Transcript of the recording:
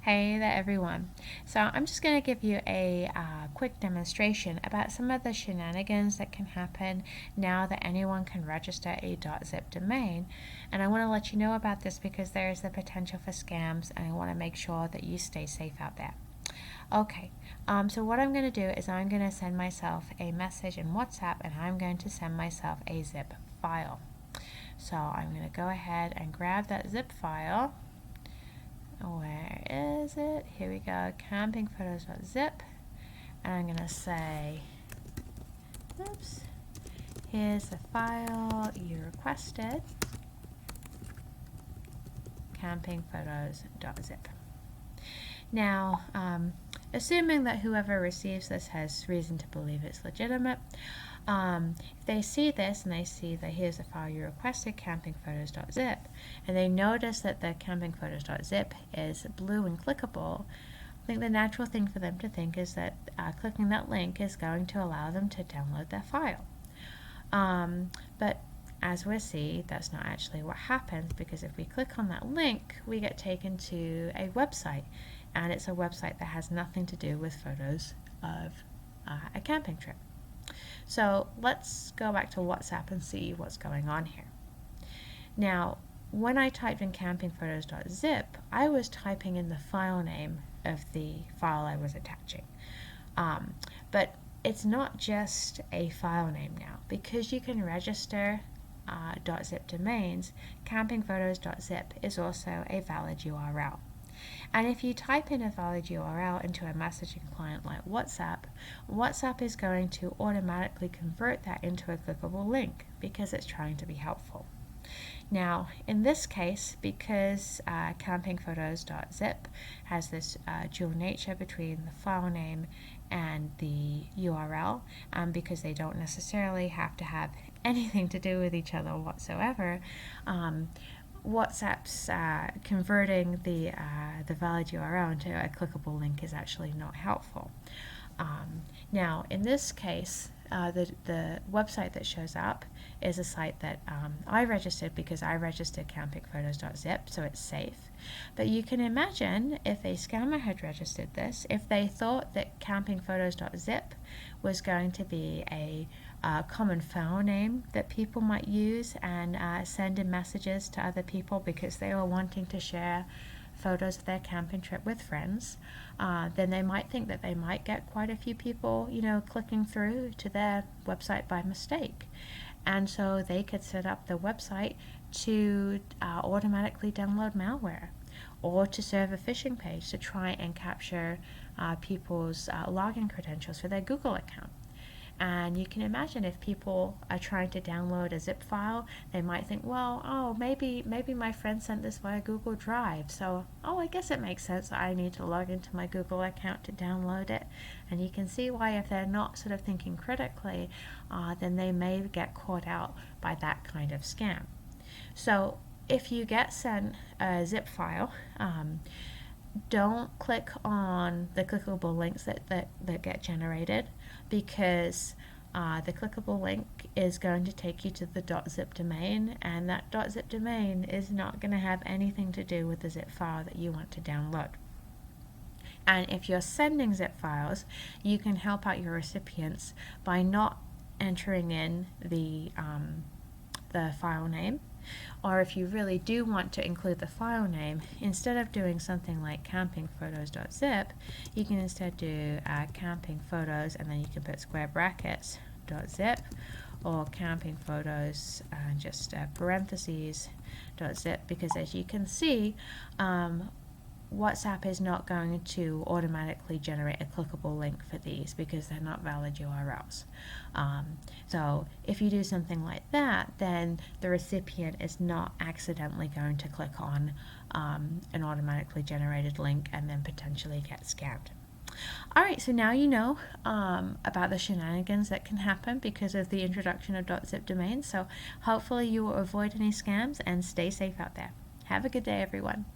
Hey there everyone. So I'm just going to give you a quick demonstration about some of the shenanigans that can happen now that anyone can register a .zip domain. And I want to let you know about this because there is the potential for scams, and I want to make sure that you stay safe out there. Okay, so what I'm going to do is I'm going to send myself a message in WhatsApp, and I'm going to send myself a zip file. So I'm going to go ahead and grab that zip file. Where is it? Here we go, campingphotos.zip, and I'm going to say, oops, here's the file you requested, campingphotos.zip. Now, assuming that whoever receives this has reason to believe it's legitimate, if they see this and they see that here's the file you requested, campingphotos.zip, and they notice that the campingphotos.zip is blue and clickable, I think the natural thing for them to think is that clicking that link is going to allow them to download their file. But as we'll see, that's not actually what happens, because if we click on that link, we get taken to a website, and it's a website that has nothing to do with photos of a camping trip. So let's go back to WhatsApp and see what's going on here. Now, when I typed in campingphotos.zip, I was typing in the file name of the file I was attaching. But it's not just a file name now, because you can register .zip domains. Campingphotos.zip is also a valid URL. And if you type in a valid URL into a messaging client like WhatsApp, WhatsApp is going to automatically convert that into a clickable link because it's trying to be helpful. Now, in this case, because campingphotos.zip has this dual nature between the file name and the URL, because they don't necessarily have to have anything to do with each other whatsoever, WhatsApp's converting the valid URL into a clickable link is actually not helpful. Now, in this case, the website that shows up is a site that I registered because I registered campingphotos.zip, so it's safe. But you can imagine if a scammer had registered this, if they thought that campingphotos.zip was going to be a common file name that people might use and send in messages to other people because they were wanting to share photos of their camping trip with friends, then they might think that they might get quite a few people, clicking through to their website by mistake. And so they could set up the website to automatically download malware, or to serve a phishing page to try and capture people's login credentials for their Google account. And you can imagine if people are trying to download a zip file, they might think, well, maybe my friend sent this via Google Drive, so I guess it makes sense that I need to log into my Google account to download it. And you can see why, if they're not sort of thinking critically, then they may get caught out by that kind of scam. So if you get sent a zip file, don't click on the clickable links that get generated, because the clickable link is going to take you to the .zip domain, and that .zip domain is not going to have anything to do with the zip file that you want to download. And if you're sending zip files, you can help out your recipients by not entering in the file name. Or if you really do want to include the file name, instead of doing something like campingphotos.zip, you can instead do campingphotos, and then you can put square brackets .zip, or campingphotos and just parentheses .zip, because as you can see, WhatsApp is not going to automatically generate a clickable link for these because they're not valid URLs. So if you do something like that, then the recipient is not accidentally going to click on an automatically generated link and then potentially get scammed. Alright, so now you know about the shenanigans that can happen because of the introduction of .zip domains. So hopefully you will avoid any scams and stay safe out there. Have a good day, everyone.